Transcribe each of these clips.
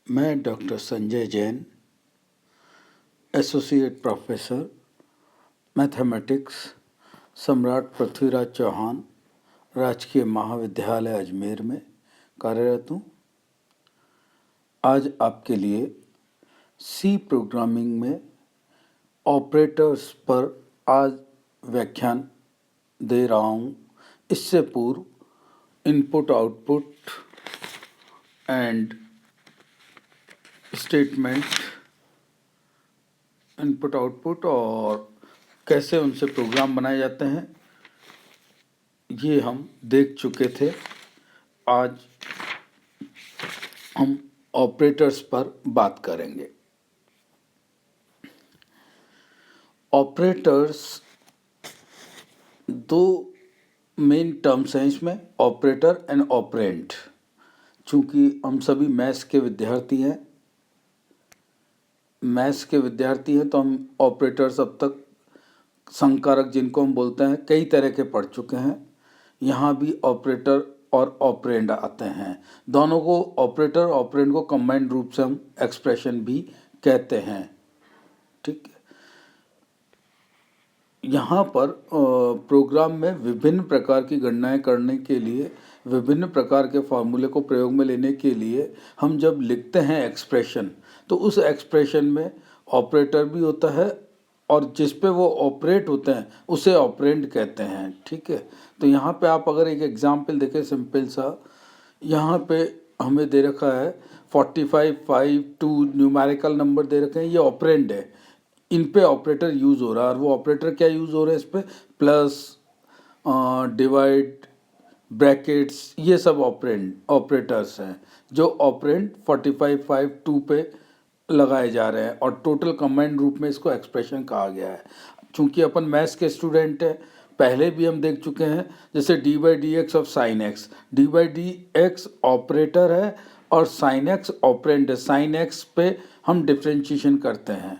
मैं doctor Sanjay Jain, associate professor mathematics, सम्राट पृथ्वीराज चौहान राजकीय महाविद्यालय अजमेर में कार्यरत हूँ। आज आपके लिए सी प्रोग्रामिंग में ऑपरेटर्स पर आज व्याख्यान दे रहा हूँ। इससे पूर्व input output and statement, input output और कैसे उनसे प्रोग्राम बनाए जाते हैं ये हम देख चुके थे। आज हम ऑपरेटर्स पर बात करेंगे। ऑपरेटर्स दो मेन टर्म्स हैं इसमें, ऑपरेटर एंड ऑपरेंड। चूँकि हम सभी मैथ्स के विद्यार्थी हैं तो हम ऑपरेटर्स अब तक संकारक जिनको हम बोलते हैं कई तरह के पढ़ चुके हैं। यहाँ भी ऑपरेटर और ऑपरेंड आते हैं। दोनों को ऑपरेटर ऑपरेंड को कंबाइंड रूप से हम एक्सप्रेशन भी कहते हैं। ठीक है, यहाँ पर प्रोग्राम में विभिन्न प्रकार की गणनाएं करने के लिए, विभिन्न प्रकार के फॉर्मूले को प्रयोग में लेने के लिए हम जब लिखते हैं एक्सप्रेशन, तो उस एक्सप्रेशन में ऑपरेटर भी होता है और जिस पे वो ऑपरेट होते हैं उसे ऑपरेंड कहते हैं। ठीक है, तो यहाँ पे आप अगर एक एग्जाम्पल देखें सिंपल सा, यहाँ पे हमें दे रखा है 45, 5, 2 न्यूमेरिकल नंबर दे रखे हैं, ये ऑपरेंड है। इन पे ऑपरेटर यूज़ हो रहा है और वो ऑपरेटर क्या यूज़ हो रहा है इस पे, प्लस, डिवाइड, ब्रैकेट्स, ये सब ऑपरेटर्स हैं जो ऑपरेंड 45, 5, 2 पे लगाए जा रहे हैं और टोटल कंबाइंड रूप में इसको एक्सप्रेशन कहा गया है। चूँकि अपन मैथ्स के स्टूडेंट हैं, पहले भी हम देख चुके हैं, जैसे D by D x of sine x, D by D x operator है और साइन एक्स ऑपरेंड है। साइन एक्स पे हम डिफ्रेंशिएशन करते हैं।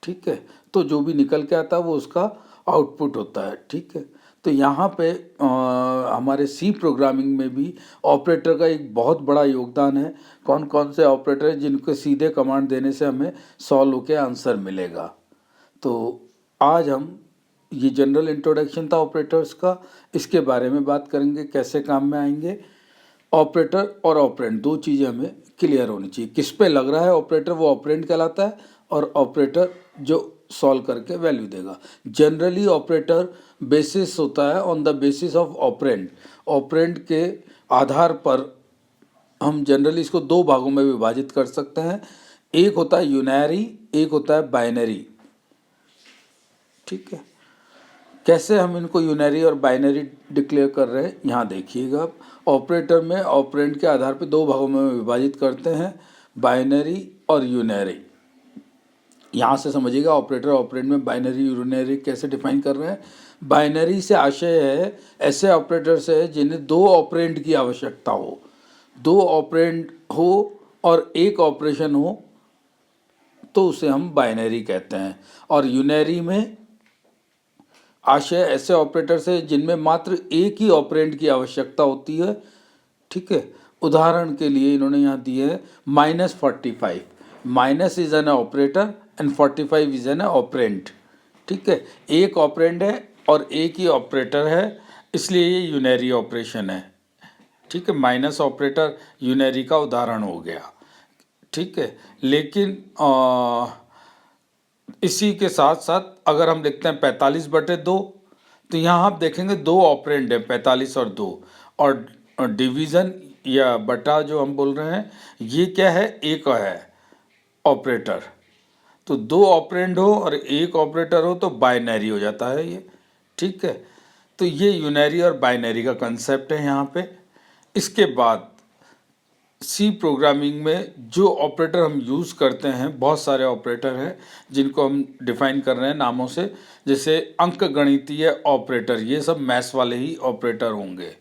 ठीक है, तो जो भी निकल के आता है वो उसका आउटपुट होता है। ठीक है, तो यहाँ पे हमारे सी प्रोग्रामिंग में भी ऑपरेटर का एक बहुत बड़ा योगदान है। कौन कौन से ऑपरेटर हैं जिनको सीधे कमांड देने से हमें सॉल्व होके आंसर मिलेगा। तो आज हम, ये जनरल इंट्रोडक्शन था ऑपरेटर्स का, इसके बारे में बात करेंगे कैसे काम में आएंगे। ऑपरेटर और ऑपरेंड दो चीज़ें हमें क्लियर होनी चाहिए। किस पे लग रहा है ऑपरेटर वो ऑपरेंड कहलाता है और ऑपरेटर जो सॉल्व करके वैल्यू देगा। जनरली ऑपरेटर बेसिस होता है on the basis of operand. Operand के आधार पर हम जनरली इसको दो भागों में विभाजित कर सकते हैं। एक होता है यूनरी, एक होता है बाइनरी। ठीक है, कैसे हम इनको यूनरी और बाइनरी डिक्लेयर कर रहे हैं यहाँ देखिएगा आप। ऑपरेटर में ऑपरेंड के आधार पर दो भागों में विभाजित करते हैं, बाइनरी और यूनरी। यहाँ से समझिएगा ऑपरेटर ऑपरेंड में बाइनरी यूनरी कैसे डिफाइन कर रहे हैं। बाइनरी से आशय है ऐसे ऑपरेटर से जिन्हें दो ऑपरेंड की आवश्यकता हो, दो ऑपरेंड हो और एक ऑपरेशन हो तो उसे हम बाइनरी कहते हैं। और यूनरी में आशय ऐसे ऑपरेटर से जिनमें मात्र एक ही ऑपरेंड की आवश्यकता होती है। ठीक है, उदाहरण के लिए इन्होंने यहाँ दिए है -45, minus is an operator and 45 is an operand. ठीक है, एक ऑपरेंड है और एक ही ऑपरेटर है, इसलिए ये यूनरी ऑपरेशन है। ठीक है, माइनस ऑपरेटर यूनरी का उदाहरण हो गया। ठीक है, लेकिन इसी के साथ साथ अगर हम देखते हैं 45/2, तो यहाँ आप देखेंगे दो ऑपरेंड है 45 और 2, और डिवीज़न या बटा जो हम बोल रहे हैं ये क्या है, एक है ऑपरेटर। तो दो ऑपरेंड हो और एक ऑपरेटर हो तो बाइनरी हो जाता है ये। ठीक है, तो ये यूनरी और बाइनरी का कंसेप्ट है यहाँ पे। इसके बाद सी प्रोग्रामिंग में जो ऑपरेटर हम यूज़ करते हैं, बहुत सारे ऑपरेटर हैं जिनको हम डिफाइन कर रहे हैं नामों से, जैसे अंकगणितीय ऑपरेटर, ये सब मैथ्स वाले ही ऑपरेटर होंगे।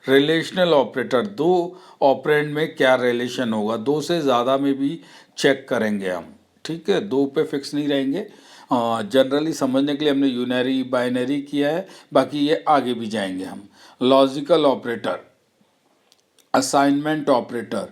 रिलेशनल ऑपरेटर, दो ऑपरेंड में क्या रिलेशन होगा, दो से ज़्यादा में भी चेक करेंगे हम। ठीक है, दो पे फिक्स नहीं रहेंगे। जनरली समझने के लिए हमने यूनरी बाइनरी किया है, बाकी ये आगे भी जाएंगे हम। लॉजिकल ऑपरेटर, असाइनमेंट ऑपरेटर,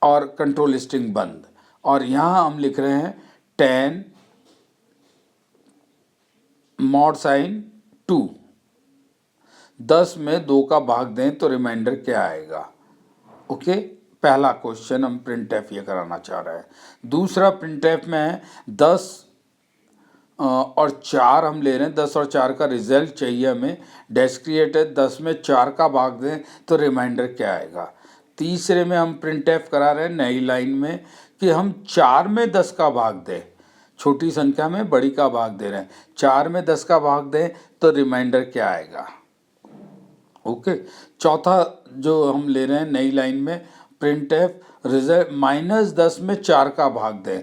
और कंट्रोल स्ट्रिंग बंद, और यहाँ हम लिख रहे हैं 10 मॉड साइन 2। 10 में 2 का भाग दें तो रिमाइंडर क्या आएगा। ओके, पहला क्वेश्चन हम प्रिंट एफ ये कराना चाह रहे हैं। दूसरा प्रिंट एफ में है 10 और 4 हम ले रहे हैं, 10 और 4 का रिजल्ट चाहिए हमें। डैश क्रिएट है, 10 में 4 का भाग दें तो रिमाइंडर क्या आएगा। तीसरे में हम प्रिंट एफ करा रहे हैं नई लाइन में कि हम 4 में 10 का भाग दें, छोटी संख्या में बड़ी का भाग दे रहे हैं, 4 में 10 का भाग दें तो रिमाइंडर क्या आएगा। ओके, चौथा जो हम ले रहे हैं नई लाइन में प्रिंट एफ रिजल्ट -10 में 4 का भाग दें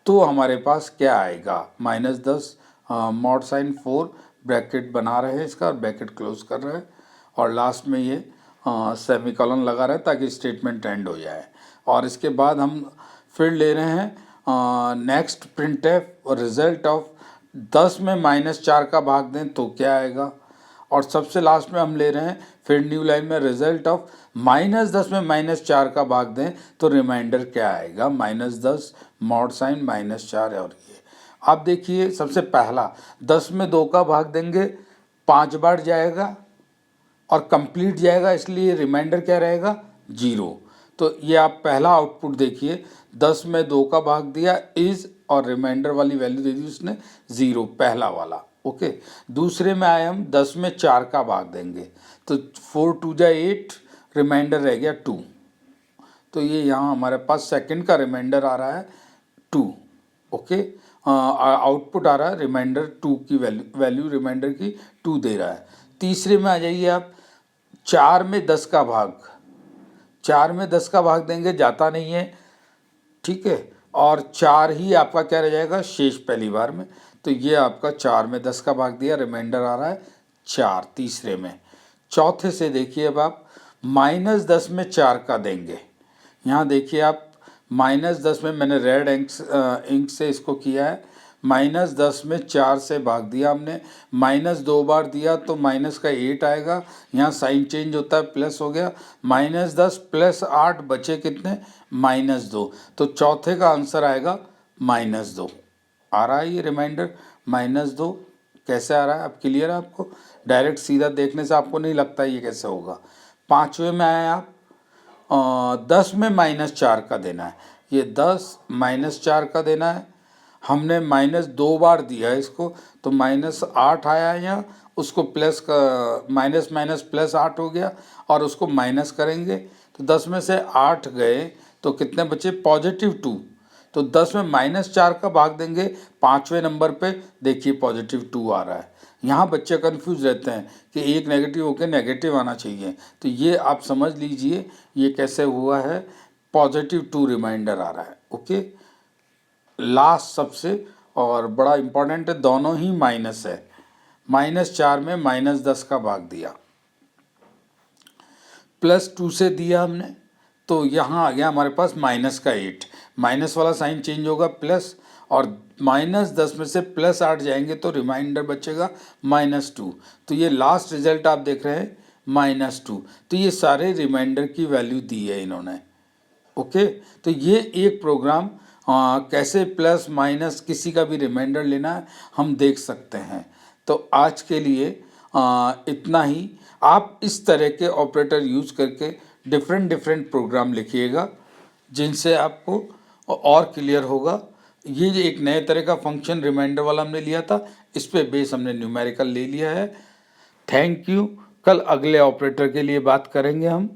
तो हमारे पास क्या आएगा। -10 मॉड साइन 4 ब्रैकेट बना रहे हैं इसका, ब्रैकेट क्लोज कर रहे हैं, और लास्ट में ये सेमीकोलन लगा रहे हैं ताकि स्टेटमेंट एंड हो जाए। और इसके बाद हम फिर ले रहे हैं next print F result of 10 में -4 का भाग दें तो क्या आएगा। और सबसे लास्ट में हम ले रहे हैं फिर न्यू लाइन में रिजल्ट ऑफ -10 में -4 का भाग दें तो रिमाइंडर क्या आएगा। -10 मॉड साइन -4 और ये आप देखिए सबसे पहला 10 में 2 का भाग देंगे 5 बार जाएगा और कंप्लीट जाएगा, इसलिए रिमाइंडर क्या रहेगा 0। तो ये आप पहला आउटपुट देखिए, 10 में 2 का भाग दिया इज और रिमाइंडर वाली वैल्यू दे दी उसने 0, पहला वाला। ओके, दूसरे में आए हम 10 में 4 का भाग देंगे तो 4 2 जा 8, रिमाइंडर रह गया 2। तो ये यहाँ हमारे पास सेकंड का रिमाइंडर आ रहा है 2। ओके, आउटपुट आ रहा है रिमाइंडर 2 की वैल्यू रिमाइंडर की 2 दे रहा है। तीसरे में आ जाइए आप 4 में 10 का भाग, 4 में 10 का भाग देंगे जाता नहीं है, ठीक है, और 4 ही आपका क्या रह जाएगा शेष पहली बार में। तो ये आपका 4 में 10 का भाग दिया, रिमाइंडर आ रहा है 4 तीसरे में। चौथे से देखिए अब आप -10 में 4 का देंगे, यहाँ देखिए आप -10 में मैंने रेड इंक से इसको किया है, -10 में 4 से भाग दिया हमने, -2 बार दिया तो माइनस का 8 आएगा, यहाँ साइन चेंज होता है प्लस हो गया, -10 + 8 बचे कितने -2, तो चौथे का आंसर आएगा -2। आ रहा है ये रिमाइंडर -2 कैसे आ रहा है, अब क्लियर है आपको। डायरेक्ट सीधा देखने से आपको नहीं लगता ये कैसे होगा। पाँचवें में आए आप 10 में -4 का देना है, ये 10 -4 का देना है, हमने -2 बार दिया है इसको तो -8 आया है यहाँ, उसको प्लस का माइनस माइनस प्लस 8 हो गया और उसको माइनस करेंगे तो 10 में से 8 गए तो कितने बचे +2। तो 10 में -4 का भाग देंगे 5वें नंबर पे, देखिए +2 आ रहा है। यहाँ बच्चे कंफ्यूज रहते हैं कि एक नेगेटिव होकर नेगेटिव आना चाहिए, तो ये आप समझ लीजिए ये कैसे हुआ है, +2 रिमाइंडर आ रहा है। ओके, लास्ट सबसे और बड़ा इम्पॉर्टेंट है, दोनों ही माइनस है, -4 में -10 का भाग दिया, +2 से दिया हमने तो यहाँ आ गया हमारे पास -8, माइनस वाला साइन चेंज होगा प्लस, और -10 में से +8 जाएंगे तो रिमाइंडर बचेगा -2। तो ये लास्ट रिजल्ट आप देख रहे हैं -2। तो ये सारे रिमाइंडर की वैल्यू दी है इन्होंने। ओके, तो ये एक प्रोग्राम कैसे प्लस माइनस किसी का भी रिमाइंडर लेना है हम देख सकते हैं। तो आज के लिए इतना ही। आप इस तरह के ऑपरेटर यूज़ करके डिफरेंट प्रोग्राम लिखिएगा जिनसे आपको और क्लियर होगा। ये एक नए तरह का फंक्शन रिमाइंडर वाला हमने लिया था, इस पे बेस हमने न्यूमेरिकल ले लिया है। Thank you. कल अगले ऑपरेटर के लिए बात करेंगे हम।